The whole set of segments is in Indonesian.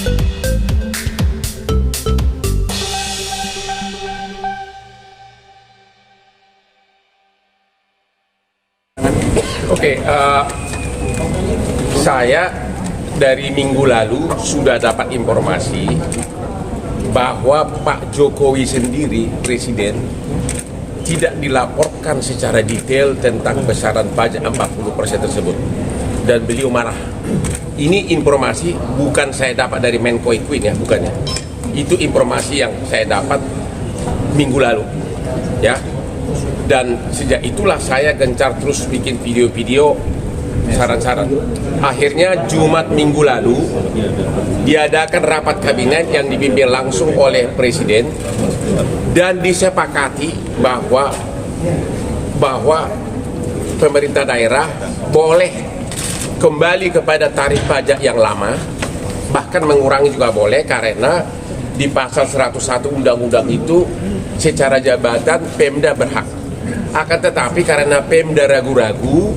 Oke, saya dari minggu lalu sudah dapat informasi bahwa Pak Jokowi sendiri, Presiden, tidak dilaporkan secara detail tentang besaran pajak 40% tersebut. Dan beliau marah. Ini informasi bukan saya dapat dari Menko Equine ya, bukannya. Itu informasi yang saya dapat minggu lalu, ya. Dan sejak itulah saya gencar terus bikin video-video saran-saran. Akhirnya Jumat minggu lalu diadakan rapat kabinet yang dipimpin langsung oleh Presiden dan disepakati bahwa pemerintah daerah boleh kembali kepada tarif pajak yang lama, bahkan mengurangi juga boleh, karena di pasal 101 undang-undang itu secara jabatan Pemda berhak. Akan tetapi karena Pemda ragu-ragu,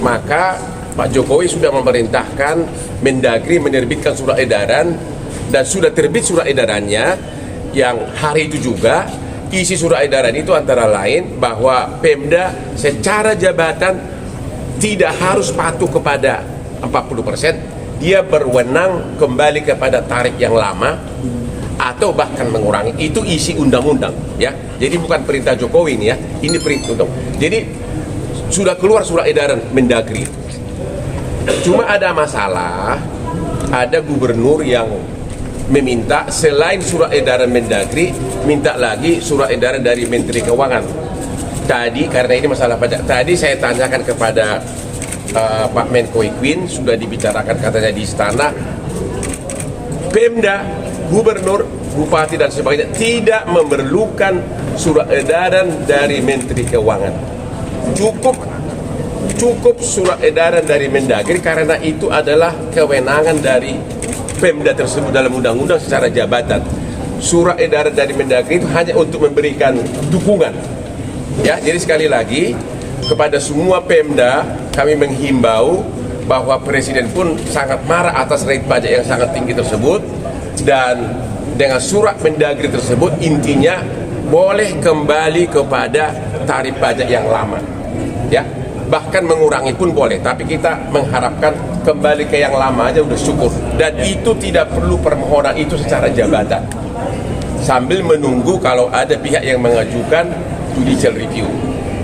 maka Pak Jokowi sudah memerintahkan Mendagri menerbitkan surat edaran, dan sudah terbit surat edarannya yang hari itu juga. Isi surat edaran itu antara lain bahwa Pemda secara jabatan tidak harus patuh kepada 40%, dia berwenang kembali kepada tarif yang lama atau bahkan mengurangi. Itu isi undang-undang, ya. Jadi bukan perintah Jokowi ini, ya. Ini perintah undang. Jadi sudah keluar surat edaran Mendagri. Cuma ada masalah, ada gubernur yang meminta selain surat edaran Mendagri, minta lagi surat edaran dari Menteri Keuangan. Tadi karena ini masalah pajak, tadi saya tanyakan kepada Pak Menko Equine, sudah dibicarakan katanya di istana. Pemda, gubernur, bupati dan sebagainya tidak memerlukan surat edaran dari Menteri Keuangan. Cukup surat edaran dari Mendagri, karena itu adalah kewenangan dari Pemda tersebut dalam undang-undang secara jabatan. Surat edaran dari Mendagri itu hanya untuk memberikan dukungan. Ya, jadi sekali lagi kepada semua Pemda kami menghimbau bahwa Presiden pun sangat marah atas rate pajak yang sangat tinggi tersebut, dan dengan surat Mendagri tersebut intinya boleh kembali kepada tarif pajak yang lama, ya, bahkan mengurangi pun boleh, tapi kita mengharapkan kembali ke yang lama aja udah syukur, dan itu tidak perlu permohonan, itu secara jabatan sambil menunggu kalau ada pihak yang mengajukan judicial review.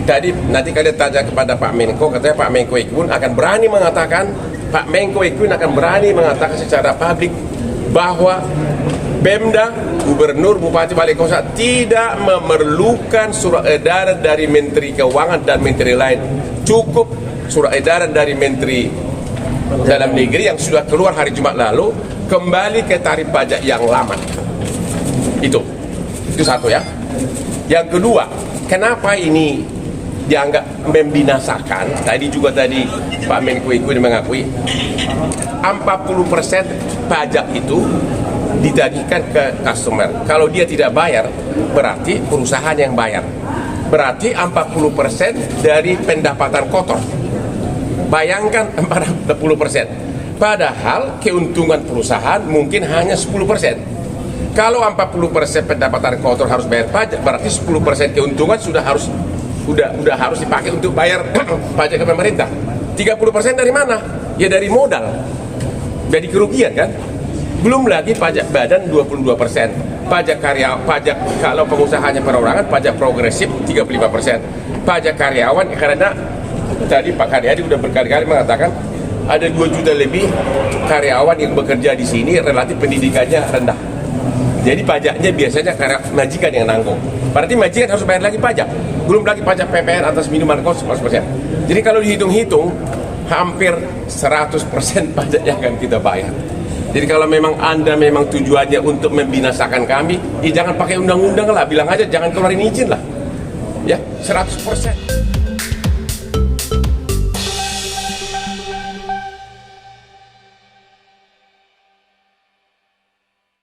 Tadi nanti kalian tanya kepada Pak Menko, katanya Pak Menko Equine akan berani mengatakan, Pak Menko Equine akan berani mengatakan secara publik bahwa Pemda, gubernur, bupati, wali kota tidak memerlukan surat edaran dari Menteri Keuangan dan menteri lain. Cukup surat edaran dari Menteri Dalam Negeri yang sudah keluar hari Jumat lalu, kembali ke tarif pajak yang lama. Itu satu, ya. Yang kedua, kenapa ini dianggap membinasakan? Tadi Pak Menko Equine mengakui 40% pajak itu ditagihkan ke customer. Kalau dia tidak bayar, berarti perusahaan yang bayar. Berarti 40% dari pendapatan kotor. Bayangkan 40%. Padahal keuntungan perusahaan mungkin hanya 10%. Kalau 40% pendapatan kotor harus bayar pajak, berarti 10% keuntungan sudah harus dipakai untuk bayar pajak ke pemerintah. 30% dari mana? Ya dari modal. Dari kerugian, kan? Belum lagi pajak badan 22%, pajak karya, pajak kalau pengusahanya perorangan, pajak progresif 35%, pajak karyawan, karena tadi Pak Karyadi sudah berkali-kali mengatakan ada 2 juta lebih karyawan yang bekerja di sini relatif pendidikannya rendah. Jadi pajaknya biasanya karena majikan yang nanggung. Berarti majikan harus bayar lagi pajak. Belum lagi pajak PPN atas minuman kos 100%. Jadi kalau dihitung-hitung hampir 100% pajak yang akan kita bayar. Jadi kalau memang Anda memang tujuannya untuk membinasakan kami, ya jangan pakai undang-undang lah, bilang aja jangan keluarin izin lah. Ya, 100%.